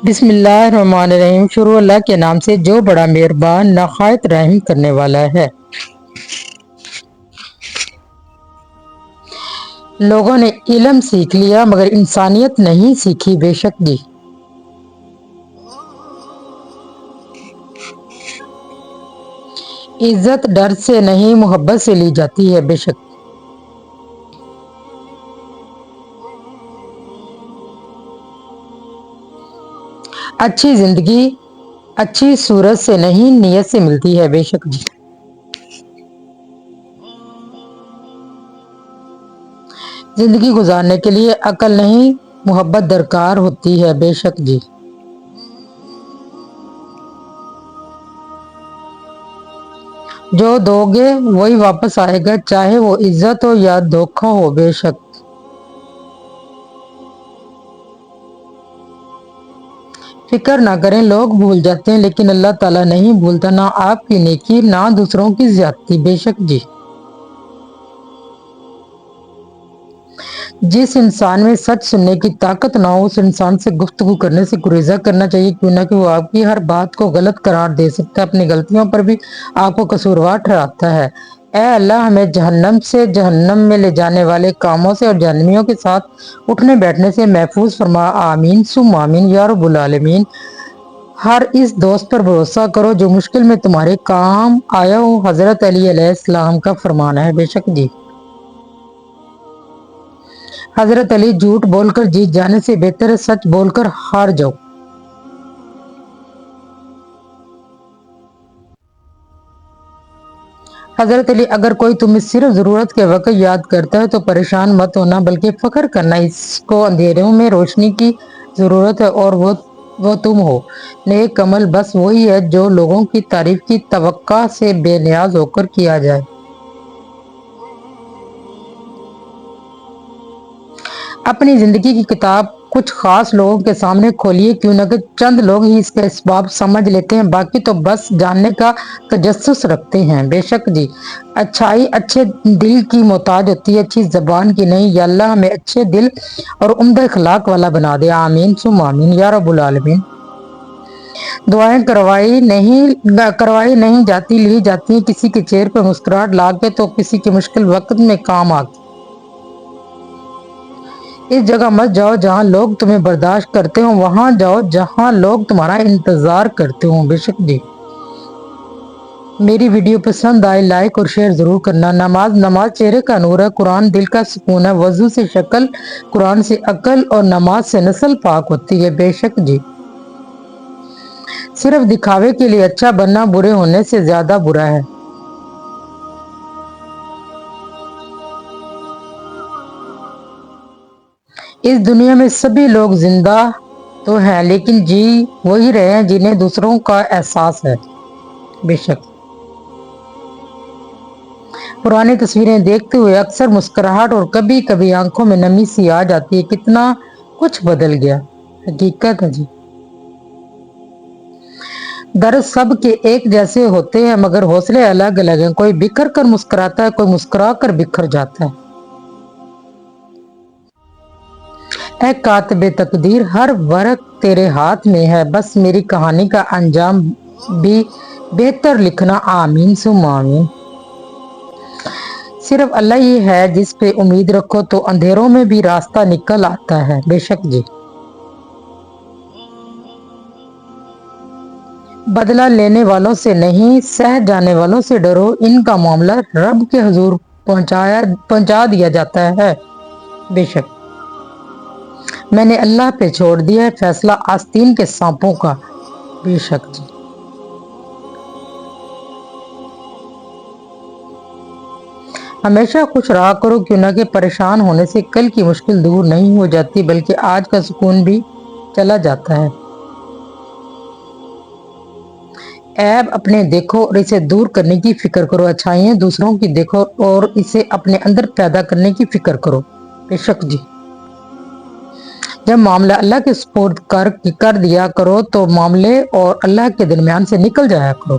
بسم اللہ الرحمن الرحیم۔ شروع اللہ کے نام سے جو بڑا مہربان نہایت رحم کرنے والا ہے۔ لوگوں نے علم سیکھ لیا مگر انسانیت نہیں سیکھی، بے شک جی۔ عزت ڈر سے نہیں محبت سے لی جاتی ہے، بے شک۔ اچھی زندگی اچھی صورت سے نہیں نیت سے ملتی ہے، بے شک جی۔ زندگی گزارنے کے لیے عقل نہیں محبت درکار ہوتی ہے، بے شک جی۔ جو دو گے وہی واپس آئے گا، چاہے وہ عزت ہو یا دھوکہ ہو، بے شک۔ فکر نہ کریں، لوگ بھول جاتے ہیں لیکن اللہ تعالیٰ نہیں بھولتا، نہ آپ کی نیکی نہ دوسروں کی زیادتی، بے شک جی۔ جس انسان میں سچ سننے کی طاقت نہ ہو اس انسان سے گفتگو کرنے سے گریز کرنا چاہیے، کیوں نہ کہ وہ آپ کی ہر بات کو غلط قرار دے سکتا ہے، اپنی غلطیوں پر بھی آپ کو قصوروار ٹھہراتا ہے۔ اے اللہ ہمیں جہنم سے، جہنم میں لے جانے والے کاموں سے اور جہنمیوں کے ساتھ اٹھنے بیٹھنے سے محفوظ فرما، آمین ثم آمین یا رب العالمین۔ ہر اس دوست پر بھروسہ کرو جو مشکل میں تمہارے کام آیا ہو، حضرت علی علیہ السلام کا فرمان ہے، بے شک جی۔ حضرت علی جھوٹ بول کر جیت جانے سے بہتر ہے سچ بول کر ہار جاؤ۔ حضرت علی اگر کوئی تمہیں صرف ضرورت کے وقت یاد کرتا ہے تو پریشان مت ہونا بلکہ فخر کرنا، اس کو اندھیروں میں روشنی کی ضرورت ہے اور وہ تم ہو۔ نیک عمل بس وہی ہے جو لوگوں کی تعریف کی توقع سے بے نیاز ہو کر کیا جائے۔ اپنی زندگی کی کتاب کچھ خاص لوگوں کے سامنے کھولیے، کیوں نہ کہ چند لوگ ہی اس کا اسباب سمجھ لیتے ہیں، باقی تو بس جاننے کا تجسس رکھتے ہیں، بے شک جی۔ اچھائی اچھے دل کی محتاج ہوتی ہے، اچھی زبان کی نہیں۔ یا اللہ ہمیں اچھے دل اور عمدہ اخلاق والا بنا دے، آمین ثم آمین یا رب العالمین۔ دعائیں کروائی نہیں جاتی، لی جاتی ہیں۔ کسی کے چہرے پر مسکراہٹ لا کے تو کسی کے مشکل وقت میں کام آتی۔ اس جگہ مت جاؤ جہاں لوگ تمہیں برداشت کرتے ہوں، وہاں جاؤ جہاں لوگ تمہارا انتظار کرتے ہوں، بے شک جی۔ میری ویڈیو پسند آئے لائک اور شیئر ضرور کرنا۔ نماز چہرے کا نور ہے، قرآن دل کا سکون ہے، وضو سے شکل، قرآن سے عقل اور نماز سے نسل پاک ہوتی ہے، بے شک جی۔ صرف دکھاوے کے لیے اچھا بننا برے ہونے سے زیادہ برا ہے۔ اس دنیا میں سبھی لوگ زندہ تو ہیں لیکن جی وہی رہے ہیں جنہیں دوسروں کا احساس ہے، بے شک۔ پرانی تصویریں دیکھتے ہوئے اکثر مسکراہٹ اور کبھی کبھی آنکھوں میں نمی سی آ جاتی ہے، کتنا کچھ بدل گیا، حقیقت ہے جی۔ درد سب کے ایک جیسے ہوتے ہیں مگر حوصلے الگ الگ ہیں، کوئی بکھر کر مسکراتا ہے، کوئی مسکرا کر بکھر جاتا ہے۔ اے کاتب تقدیر، ہر ورق تیرے ہاتھ میں ہے، بس میری کہانی کا انجام بھی بہتر لکھنا، آمین ثم آمین۔ صرف اللہ ہی ہے جس پہ امید رکھو تو اندھیروں میں بھی راستہ نکل آتا ہے، بے شک جی۔ بدلہ لینے والوں سے نہیں سہ جانے والوں سے ڈرو، ان کا معاملہ رب کے حضور پہنچا دیا جاتا ہے، بے شک۔ میں نے اللہ پہ چھوڑ دیا ہے فیصلہ آستین کے سانپوں کا، بے شک جی۔ ہمیشہ خوش رہا کرو، کیوں نہ کہ پریشان ہونے سے کل کی مشکل دور نہیں ہو جاتی بلکہ آج کا سکون بھی چلا جاتا ہے۔ عیب اپنے دیکھو اور اسے دور کرنے کی فکر کرو، اچھائیاں دوسروں کی دیکھو اور اسے اپنے اندر پیدا کرنے کی فکر کرو، بے شک جی۔ جب معاملہ اللہ کے سپرد کر دیا کرو تو معاملے اور اللہ کے درمیان سے نکل جایا کرو۔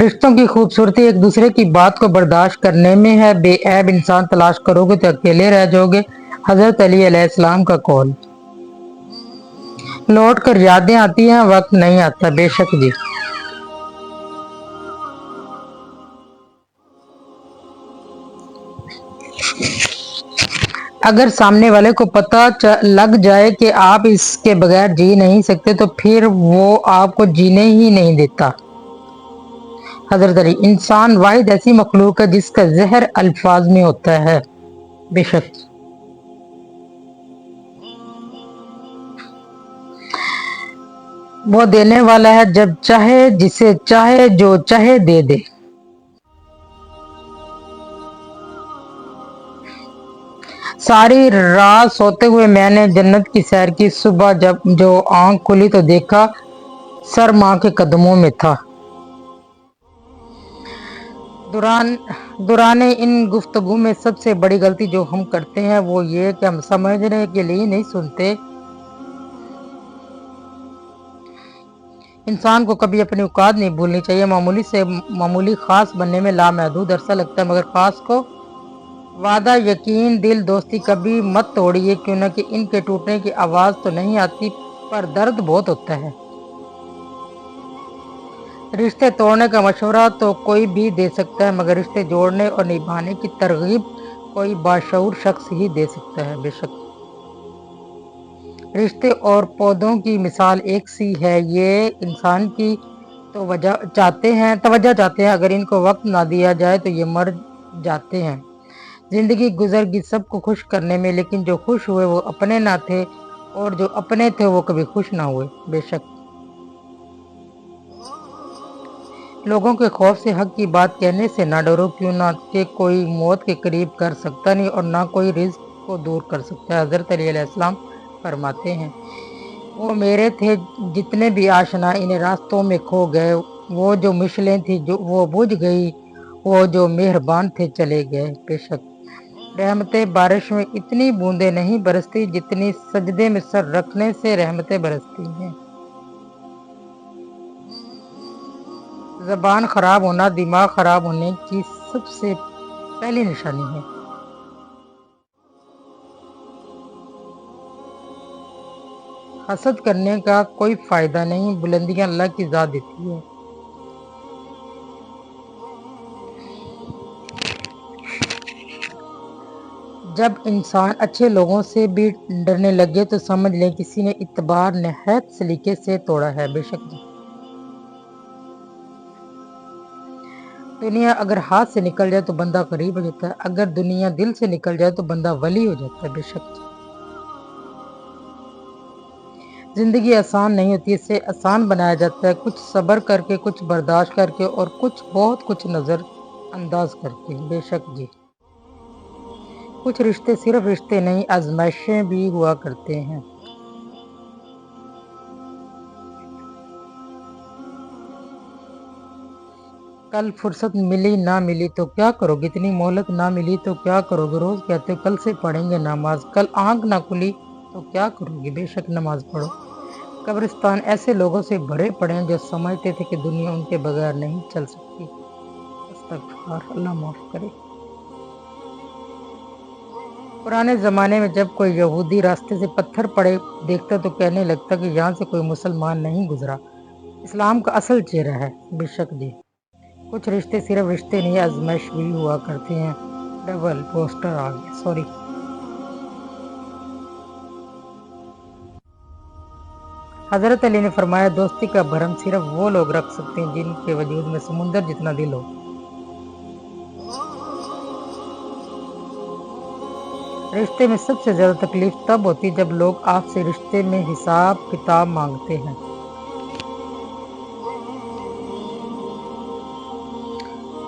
رشتوں کی خوبصورتی ایک دوسرے کی بات کو برداشت کرنے میں ہے۔ بے عیب انسان تلاش کرو گے تو اکیلے رہ جاؤ گے۔ حضرت علی علیہ السلام کا قول۔ لوٹ کر یادیں آتی ہیں، وقت نہیں آتا۔ بے شک جی۔ اگر سامنے والے کو پتہ لگ جائے کہ آپ اس کے بغیر جی نہیں سکتے تو پھر وہ آپ کو جینے ہی نہیں دیتا۔ حضرت علی۔ انسان واحد ایسی مخلوق ہے جس کا زہر الفاظ میں ہوتا ہے۔ بے شک۔ وہ دینے والا ہے جب چاہے، جسے چاہے، جو چاہے دے دے۔ ساری رات سوتے ہوئے میں نے جنت کی سیر کی۔ صبح جب جو آنکھ کھلی تو دیکھا سر ماں کے قدموں میں تھا۔ دوران ان گفتگو میں سب سے بڑی غلطی جو ہم کرتے ہیں وہ یہ کہ ہم سمجھنے کے لیے نہیں سنتے۔ انسان کو کبھی اپنی اوقات نہیں بھولنی چاہیے۔ معمولی سے معمولی خاص بننے میں لامحدود عرصہ لگتا ہے، مگر خاص کو وعدہ، یقین، دل، دوستی کبھی مت توڑیے، کیوں نہ کہ ان کے ٹوٹنے کی آواز تو نہیں آتی پر درد بہت ہوتا ہے۔ رشتے توڑنے کا مشورہ تو کوئی بھی دے سکتا ہے، مگر رشتے جوڑنے اور نبھانے کی ترغیب کوئی باشعور شخص ہی دے سکتا ہے۔ بے شک۔ رشتے اور پودوں کی مثال ایک سی ہے، یہ انسان کی توجہ چاہتے ہیں، اگر ان کو وقت نہ دیا جائے تو یہ مر جاتے ہیں۔ زندگی گزر گئی سب کو خوش کرنے میں، لیکن جو خوش ہوئے وہ اپنے نہ تھے اور جو اپنے تھے وہ کبھی خوش نہ ہوئے۔ بے شک۔ لوگوں کے خوف سے حق کی بات کہنے سے نہ ڈرو، کیوں نہ کہ کوئی موت کے قریب کر سکتا نہیں اور نہ کوئی رزق کو دور کر سکتا ہے۔ حضرت علی علیہ السلام فرماتے ہیں، وہ میرے تھے جتنے بھی آشنا انہیں راستوں میں کھو گئے، وہ جو مشلیں تھی وہ بجھ گئی، وہ جو مہربان تھے چلے گئے۔ بے شک۔ رحمتیں بارش میں اتنی بوندیں نہیں برستی جتنی سجدے میں سر رکھنے سے رحمتیں برستی ہیں۔ زبان خراب ہونا دماغ خراب ہونے کی سب سے پہلی نشانی ہے۔ حسد کرنے کا کوئی فائدہ نہیں، بلندیاں اللہ کی ذات دیتی ہے۔ جب انسان اچھے لوگوں سے بھی ڈرنے لگے تو سمجھ لیں کسی نے اعتبار نہایت سلیقے سے توڑا ہے۔ بے شک۔ دنیا اگر ہاتھ سے نکل جائے تو بندہ غریب ہو جاتا ہے، اگر دنیا دل سے نکل جائے تو بندہ ولی ہو جاتا ہے۔ بے شک۔ زندگی آسان نہیں ہوتی، اسے آسان بنایا جاتا ہے کچھ صبر کر کے، کچھ برداشت کر کے اور بہت کچھ نظر انداز کر کے۔ بے شک جی۔ کچھ رشتے صرف رشتے نہیں، آزمائشیں بھی ہوا کرتے ہیں۔ کل فرصت ملی نہ ملی تو کیا کرو گے، اتنی مہلت نہ ملی تو کیا کرو گے، روز کہتے ہو کل سے پڑھیں گے نماز، کل آنکھ نہ کھلی تو کیا کرو گے۔ بے شک نماز پڑھو۔ قبرستان ایسے لوگوں سے بھرے پڑے ہیں جو سمجھتے تھے کہ دنیا ان کے بغیر نہیں چل سکتی۔ استغفار، اللہ معاف کرے۔ پرانے زمانے میں جب کوئی یہودی راستے سے پتھر پڑے دیکھتا تو کہنے لگتا کہ یہاں سے کوئی مسلمان نہیں گزرا، اسلام کا اصل چہرہ ہے۔ بے شک جی۔ کچھ رشتے صرف رشتے نہیں، آزمائش بھی ہوا کرتے ہیں۔ ڈبل پوسٹر آ گیا، سوری۔ حضرت علی نے فرمایا، دوستی کا بھرم صرف وہ لوگ رکھ سکتے ہیں جن کے وجود میں سمندر جتنا دل ہو۔ رشتے میں سب سے زیادہ تکلیف تب ہوتی جب لوگ آپ سے رشتے میں حساب کتاب مانگتے ہیں۔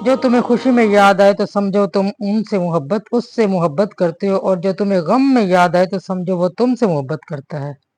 جو تمہیں خوشی میں یاد آئے تو سمجھو تم اس سے محبت کرتے ہو، اور جو تمہیں غم میں یاد آئے تو سمجھو وہ تم سے محبت کرتا ہے۔